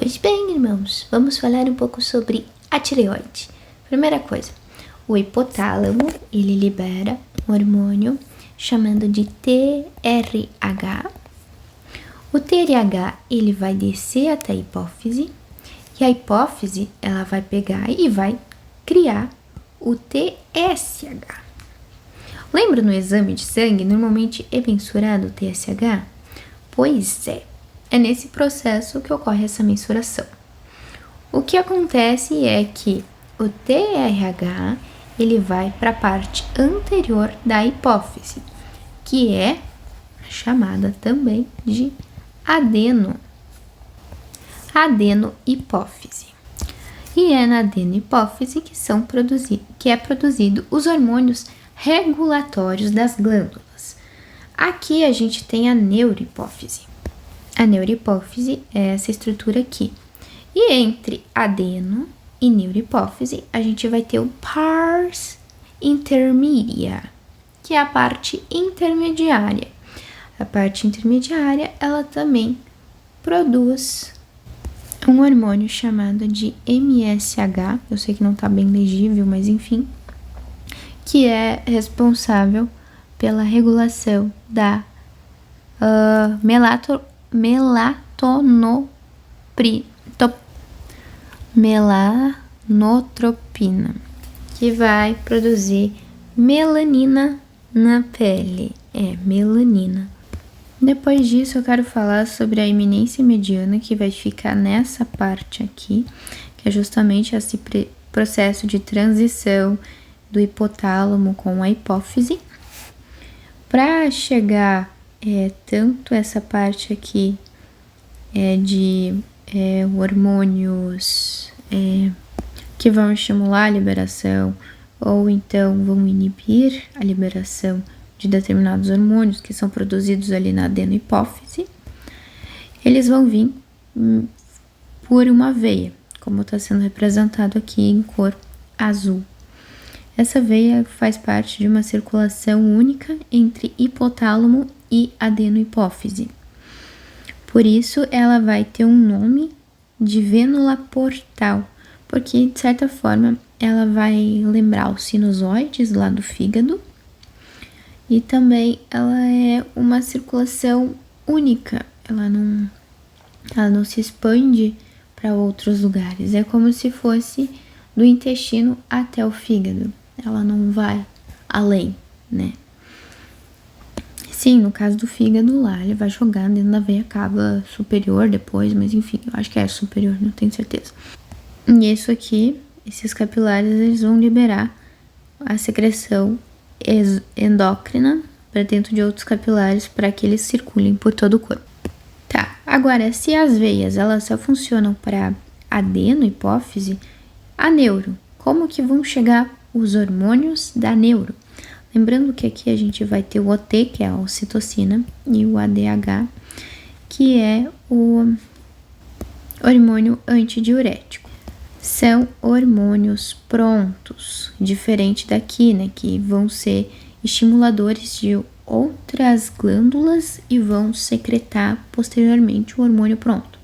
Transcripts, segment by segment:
Pois bem, irmãos, vamos falar um pouco sobre a tireoide. Primeira coisa, o hipotálamo, ele libera um hormônio chamado de TRH. O TRH, ele vai descer até a hipófise, e a hipófise, ela vai pegar e vai criar o TSH. Lembra no exame de sangue, normalmente é mensurado o TSH? Pois é nesse processo que ocorre essa mensuração. O que acontece é que o TRH, ele vai para a parte anterior da hipófise, que é chamada também de adenohipófise. E é na adenohipófise que é produzido os hormônios regulatórios das glândulas. Aqui a gente tem a neurohipófise. A neurohipófise é essa estrutura aqui. E entre adeno e neurohipófise, a gente vai ter o pars intermedia, que é a parte intermediária. A parte intermediária, ela também produz um hormônio chamado de MSH, eu sei que não tá bem legível, mas enfim, que é responsável pela regulação da melanotropina, que vai produzir melanina na pele. Melanina. Depois disso, eu quero falar sobre a eminência mediana, que vai ficar nessa parte aqui, que é justamente esse processo de transição do hipotálamo com a hipófise. Para chegar tanto essa parte aqui de hormônios que vão estimular a liberação ou então vão inibir a liberação de determinados hormônios que são produzidos ali na adenohipófise, eles vão vir por uma veia, como está sendo representado aqui em cor azul. Essa veia faz parte de uma circulação única entre hipotálamo e adenohipófise. Por isso, ela vai ter um nome de vênula portal, porque, de certa forma, ela vai lembrar os sinusoides lá do fígado, e também ela é uma circulação única, ela não se expande para outros lugares, é como se fosse do intestino até o fígado, ela não vai além, né? Sim, no caso do fígado lá, ele vai jogar dentro da veia cava superior depois, mas enfim, eu acho que é superior, não tenho certeza. E isso aqui, esses capilares, eles vão liberar a secreção endócrina para dentro de outros capilares para que eles circulem por todo o corpo. Tá, agora, se as veias, elas só funcionam para adenohipófise, a neuro, como que vão chegar os hormônios da neuro? Lembrando que aqui a gente vai ter o OT, que é a ocitocina, e o ADH, que é o hormônio antidiurético. São hormônios prontos, diferente daqui, né, que vão ser estimuladores de outras glândulas e vão secretar posteriormente o hormônio pronto.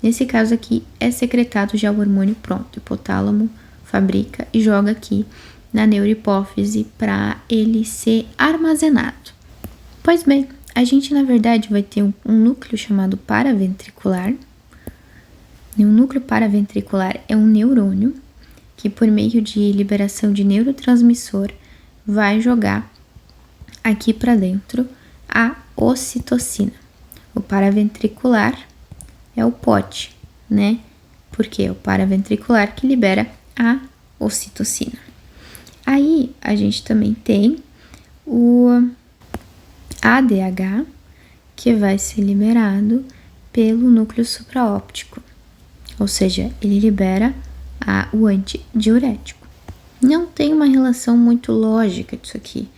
Nesse caso aqui, é secretado já o hormônio pronto, o hipotálamo fabrica e joga aqui na neurohipófise para ele ser armazenado. Pois bem, a gente na verdade vai ter um núcleo chamado paraventricular. E o núcleo paraventricular é um neurônio que, por meio de liberação de neurotransmissor, vai jogar aqui para dentro a ocitocina. O paraventricular é o pote, né? Porque é o paraventricular que libera a ocitocina. Aí a gente também tem o ADH, que vai ser liberado pelo núcleo supraóptico, ou seja, ele libera o antidiurético. Não tem uma relação muito lógica disso aqui,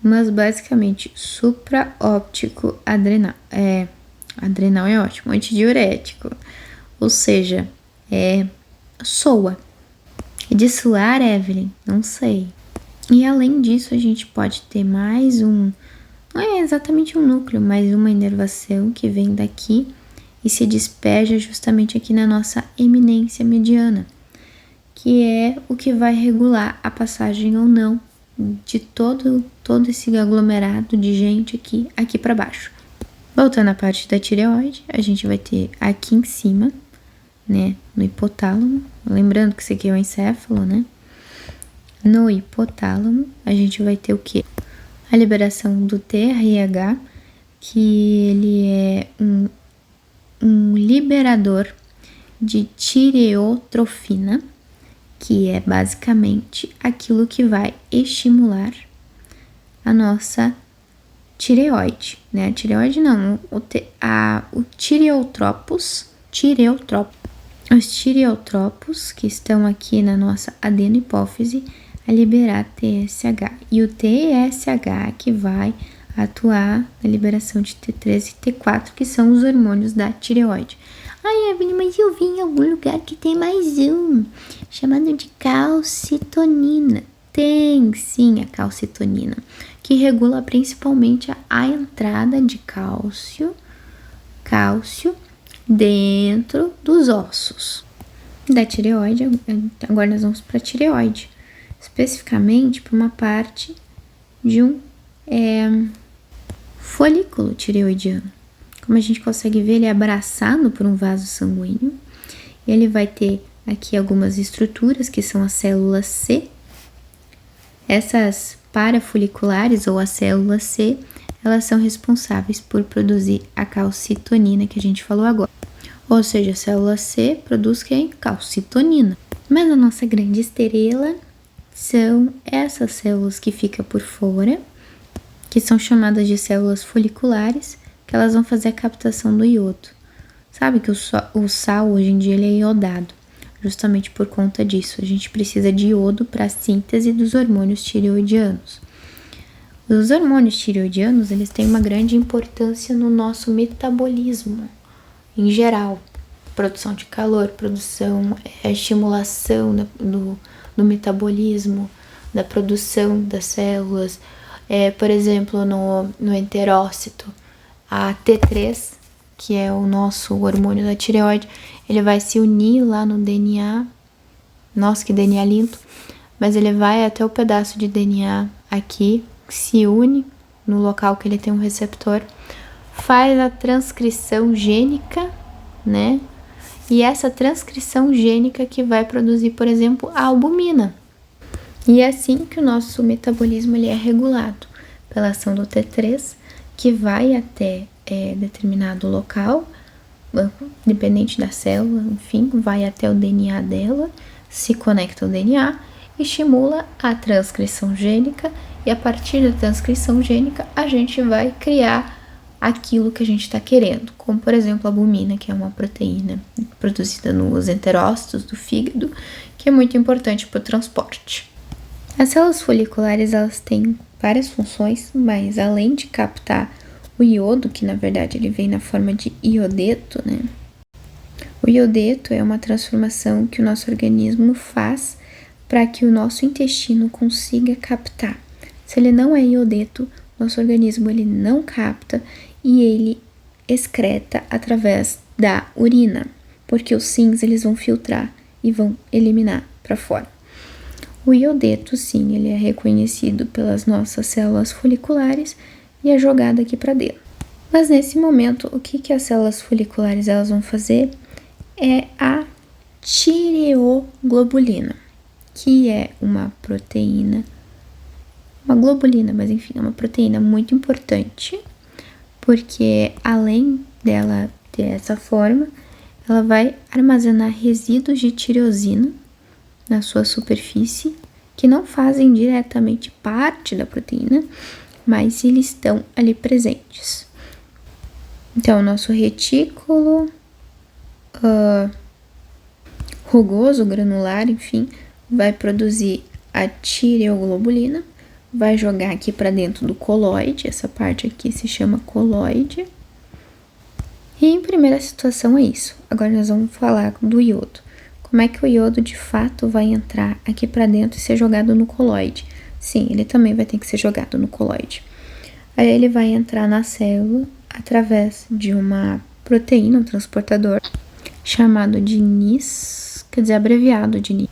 mas basicamente supraóptico adrenal. Adrenal é ótimo, antidiurético, ou seja, soa. De suar, Evelyn? Não sei. E além disso, a gente pode ter mais não é exatamente um núcleo, mas uma inervação que vem daqui e se despeja justamente aqui na nossa eminência mediana, que é o que vai regular a passagem ou não de todo esse aglomerado de gente aqui para baixo. Voltando à parte da tireoide, a gente vai ter aqui em cima, né, no hipotálamo, lembrando que isso aqui é o encéfalo, né? No hipotálamo, a gente vai ter o quê? A liberação do TRH, que ele é um liberador de tireotrofina, que é basicamente aquilo que vai estimular a nossa tireoide, né? A tireoide não, o tireotropos, os tireotropos que estão aqui na nossa adenohipófise a liberar TSH, e o TSH que vai atuar na liberação de T3 e T4, que são os hormônios da tireoide. Ai, Evelyn, mas eu vi em algum lugar que tem mais um, chamado de calcitonina. Tem, sim, a calcitonina, que regula principalmente a entrada de cálcio dentro dos ossos da tireoide. Agora nós vamos para a tireoide, especificamente para uma parte de um folículo tireoidiano. Como a gente consegue ver, ele é abraçado por um vaso sanguíneo. E ele vai ter aqui algumas estruturas, que são as células C. Essas parafoliculares, ou as células C, elas são responsáveis por produzir a calcitonina que a gente falou agora. Ou seja, a célula C produz quem? Calcitonina. Mas a nossa grande estrela são essas células que ficam por fora, que são chamadas de células foliculares, que elas vão fazer a captação do iodo. Sabe que o sal hoje em dia ele é iodado, justamente por conta disso. A gente precisa de iodo para a síntese dos hormônios tireoidianos. Os hormônios tireoidianos, eles têm uma grande importância no nosso metabolismo, em geral. Produção de calor, estimulação do metabolismo, da produção das células. Por exemplo, no enterócito, a T3, que é o nosso hormônio da tireoide, ele vai se unir lá no DNA. Nossa, que DNA lindo! Mas ele vai até o pedaço de DNA aqui, se une no local que ele tem um receptor, faz a transcrição gênica, né? E essa transcrição gênica que vai produzir, por exemplo, a albumina. E é assim que o nosso metabolismo ele é regulado, pela ação do T3, que vai até determinado local, dependente da célula, enfim, vai até o DNA dela, se conecta ao DNA, estimula a transcrição gênica, e a partir da transcrição gênica a gente vai criar aquilo que a gente está querendo, como por exemplo a albumina, que é uma proteína produzida nos enterócitos do fígado, que é muito importante para o transporte. As células foliculares, elas têm várias funções, mas além de captar o iodo, que na verdade ele vem na forma de iodeto, né? O iodeto é uma transformação que o nosso organismo faz para que o nosso intestino consiga captar. Se ele não é iodeto, nosso organismo ele não capta e ele excreta através da urina, porque os rins eles vão filtrar e vão eliminar para fora. O iodeto, sim, ele é reconhecido pelas nossas células foliculares e é jogado aqui para dentro. Mas nesse momento, o que as células foliculares elas vão fazer é a tireoglobulina, que é uma proteína, uma globulina, mas enfim, é uma proteína muito importante, porque além dela ter essa forma, ela vai armazenar resíduos de tireosina na sua superfície, que não fazem diretamente parte da proteína, mas eles estão ali presentes. Então, o nosso retículo rugoso, granular, enfim, vai produzir a tireoglobulina, vai jogar aqui para dentro do coloide, essa parte aqui se chama coloide. E em primeira situação é isso. Agora nós vamos falar do iodo. Como é que o iodo de fato vai entrar aqui para dentro e ser jogado no coloide? Sim, ele também vai ter que ser jogado no coloide. Aí ele vai entrar na célula através de uma proteína, um transportador, chamado de NIS, quer dizer, abreviado de NIS,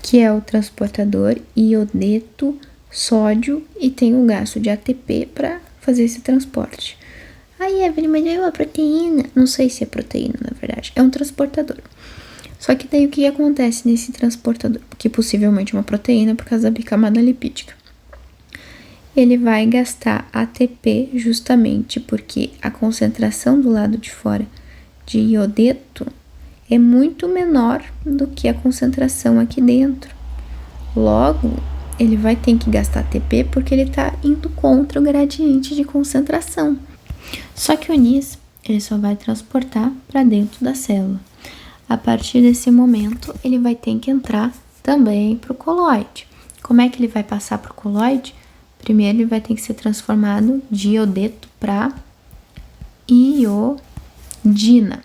que é o transportador iodeto sódio e tem o gasto de ATP para fazer esse transporte. Aí, Evelyn, mas é uma proteína? Não sei se é proteína, na verdade. É um transportador. Só que daí o que acontece nesse transportador? Que possivelmente é uma proteína por causa da bicamada lipídica. Ele vai gastar ATP justamente porque a concentração do lado de fora de iodeto é muito menor do que a concentração aqui dentro. Logo, ele vai ter que gastar ATP porque ele está indo contra o gradiente de concentração. Só que o NIS, ele só vai transportar para dentro da célula. A partir desse momento, ele vai ter que entrar também para o coloide. Como é que ele vai passar para o coloide? Primeiro, ele vai ter que ser transformado de iodeto para iodina.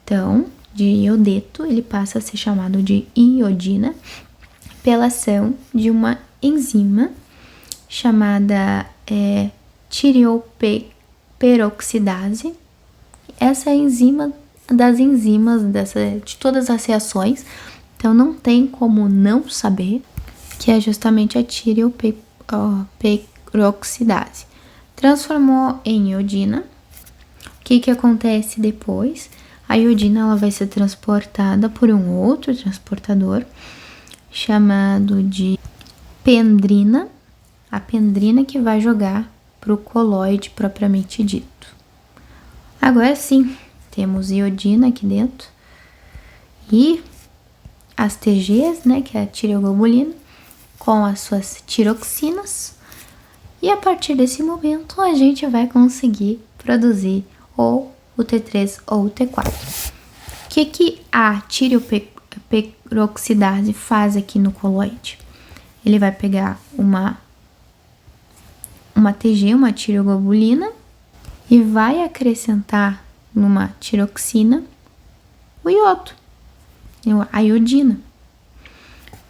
Então, de iodeto, ele passa a ser chamado de iodina pela ação de uma enzima chamada tireoperoxidase. Essa é a enzima das enzimas de todas as reações, então não tem como não saber que é justamente a tireoperoxidase. Transformou em iodina. O que acontece depois? A iodina ela vai ser transportada por um outro transportador chamado de pendrina. A pendrina que vai jogar para o coloide propriamente dito. Agora sim, temos iodina aqui dentro e as TGs, né, que é a tireoglobulina, com as suas tiroxinas. E a partir desse momento a gente vai conseguir produzir ou o T3 ou o T4. O que a tireoperoxidase faz aqui no coloide? Ele vai pegar uma TG, uma tireoglobulina, e vai acrescentar numa tiroxina o iodo, a iodina.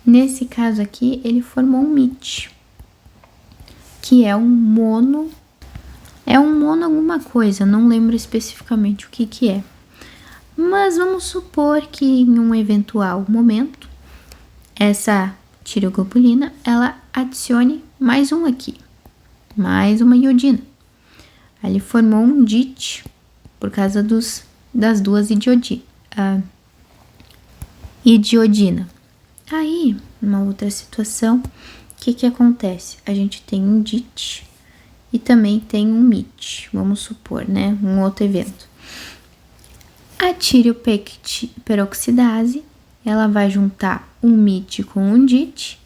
Nesse caso aqui, ele formou um MIT, que é um mono alguma coisa, não lembro especificamente o que é. Mas vamos supor que em um eventual momento, essa tireoglobulina, ela adicione mais um aqui, mais uma iodina. Ele formou um DIT por causa das duas idiodina. Aí, numa outra situação, o que acontece? A gente tem um DIT e também tem um MIT, vamos supor, né? Um outro evento. A tireoperoxidase, ela vai juntar um MIT com um DIT.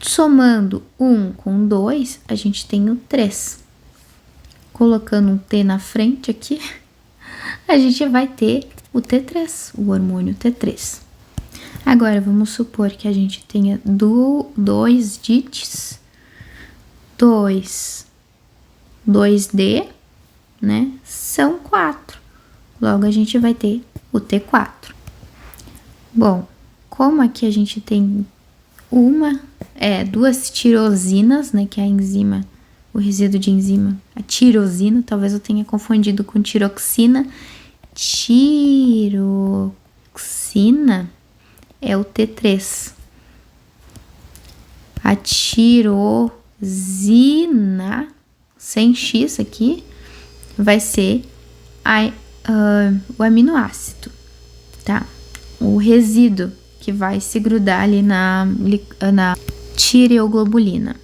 Somando 1 com 2, a gente tem o 3. Colocando um T na frente aqui, a gente vai ter o T3, o hormônio T3. Agora, vamos supor que a gente tenha dois DITs, 2D, né? São 4. Logo, a gente vai ter o T4. Bom, como aqui a gente tem duas tirosinas, né? Que é a enzima, o resíduo de enzima, a tirosina, talvez eu tenha confundido com tiroxina. Tiroxina é o T3. A tirosina, sem X aqui, vai ser o aminoácido, tá? O resíduo que vai se grudar ali na tireoglobulina.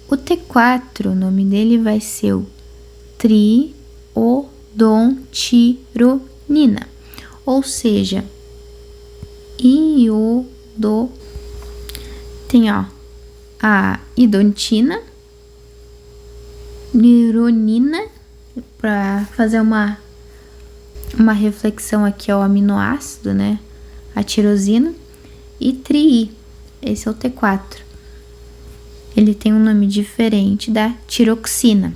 O T4, o nome dele vai ser o triodontironina, ou seja, tem a idontina, nironina, para fazer uma reflexão aqui ao aminoácido, né? A tirosina, e tri, esse é o T4. Ele tem um nome diferente da tiroxina.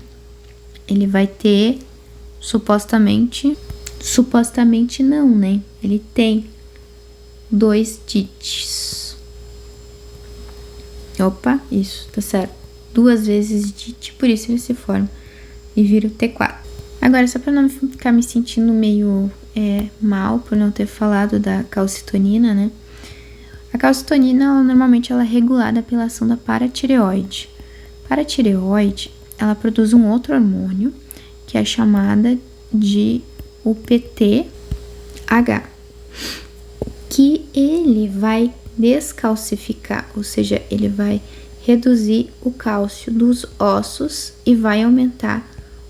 Ele vai ter, supostamente não, né? Ele tem 2 DITs. Opa, isso, tá certo. 2 vezes DIT, por isso ele se forma e vira o T4. Agora, só para não ficar me sentindo meio mal por não ter falado da calcitonina, né? A calcitonina, normalmente, ela é regulada pela ação da paratireoide. Paratireoide, ela produz um outro hormônio, que é chamada de UPTH, que ele vai descalcificar, ou seja, ele vai reduzir o cálcio dos ossos e vai aumentar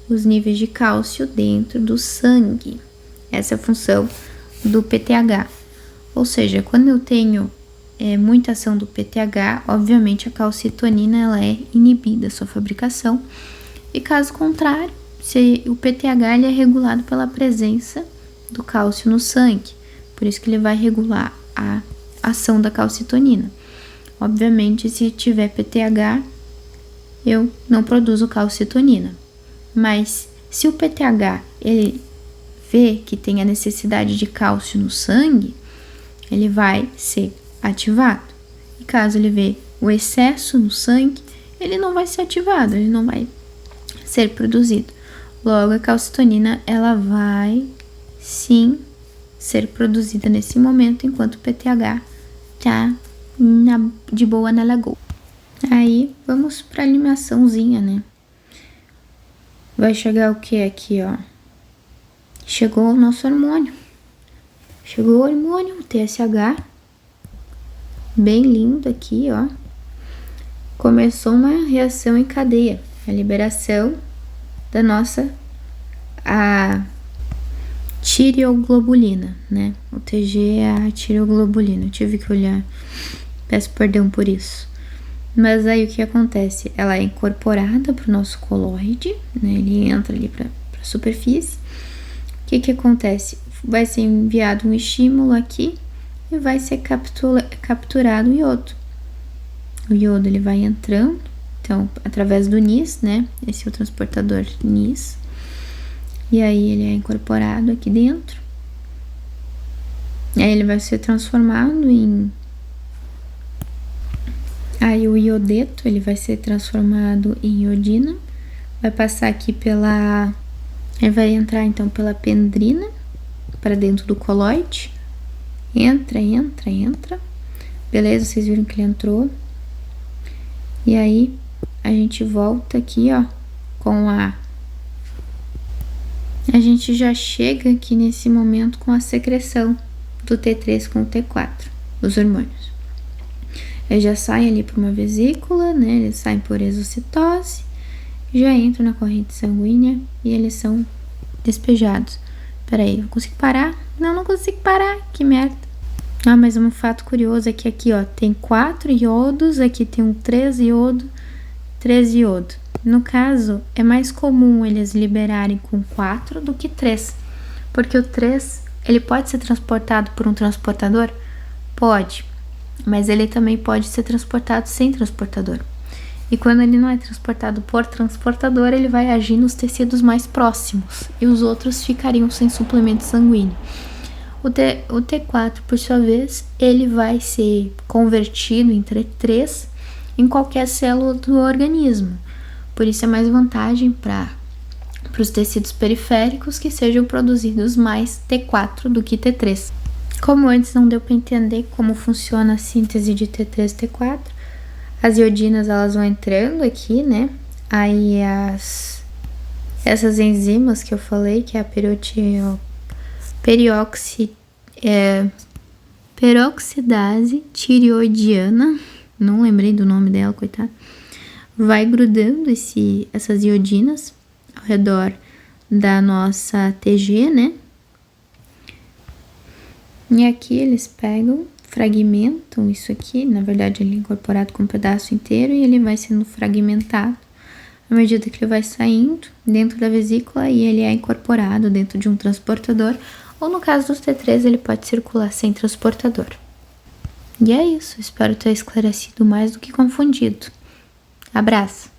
os níveis de cálcio dentro do sangue. Essa é a função do PTH. Ou seja, quando eu tenho muita ação do PTH, obviamente a calcitonina ela é inibida a sua fabricação. E caso contrário, se o PTH ele é regulado pela presença do cálcio no sangue. Por isso que ele vai regular a ação da calcitonina. Obviamente, se tiver PTH, eu não produzo calcitonina. Mas se o PTH ele vê que tem a necessidade de cálcio no sangue, ele vai ser ativado. E caso ele vê o excesso no sangue, ele não vai ser ativado, ele não vai ser produzido. Logo, a calcitonina ela vai sim ser produzida nesse momento, enquanto o PTH tá de boa na lagoa. Aí, vamos pra animaçãozinha, né? Vai chegar o que aqui, ó? Chegou o nosso hormônio. Chegou o hormônio, o TSH. Bem lindo aqui, ó. Começou uma reação em cadeia. A liberação da nossa tireoglobulina, né? O TG é a tireoglobulina. Eu tive que olhar. Peço perdão por isso. Mas aí o que acontece? Ela é incorporada para o nosso coloide, né? Ele entra ali para a superfície. O que acontece? Vai ser enviado um estímulo aqui e vai ser capturado o iodo. O iodo ele vai entrando, então, através do NIS, né? Esse é o transportador NIS. E aí ele é incorporado aqui dentro. Aí ele vai ser transformado em... Aí o iodeto, ele vai ser transformado em iodina. Vai passar aqui pela... Ele vai entrar, então, pela pendrina para dentro do coloide. Entra. Beleza, vocês viram que ele entrou. E aí, a gente volta aqui, ó, com a gente já chega aqui nesse momento com a secreção do T3 com o T4, os hormônios. Ele já sai ali por uma vesícula, né? Eles saem por exocitose, já entram na corrente sanguínea e eles são despejados. Peraí, eu consigo parar? Não consigo parar, que merda. Ah, mas um fato curioso é que aqui, ó, tem 4 iodos, aqui tem um 3 iodo. No caso, é mais comum eles liberarem com 4 do que 3, porque o 3, ele pode ser transportado por um transportador? Pode, mas ele também pode ser transportado sem transportador. E quando ele não é transportado por transportador, ele vai agir nos tecidos mais próximos, e os outros ficariam sem suplemento sanguíneo. O T4, por sua vez, ele vai ser convertido em T3 em qualquer célula do organismo. Por isso é mais vantagem para os tecidos periféricos que sejam produzidos mais T4 do que T3. Como antes não deu para entender como funciona a síntese de T3 e T4, as iodinas elas vão entrando aqui, né? Aí essas enzimas que eu falei, que é a peroxidase tireoidiana, não lembrei do nome dela, coitada, vai grudando essas iodinas ao redor da nossa TG, né? E aqui eles pegam, fragmentam isso aqui, na verdade ele é incorporado com um pedaço inteiro e ele vai sendo fragmentado à medida que ele vai saindo dentro da vesícula e ele é incorporado dentro de um transportador, ou no caso dos T3 ele pode circular sem transportador. E é isso, espero ter esclarecido mais do que confundido. Abraço!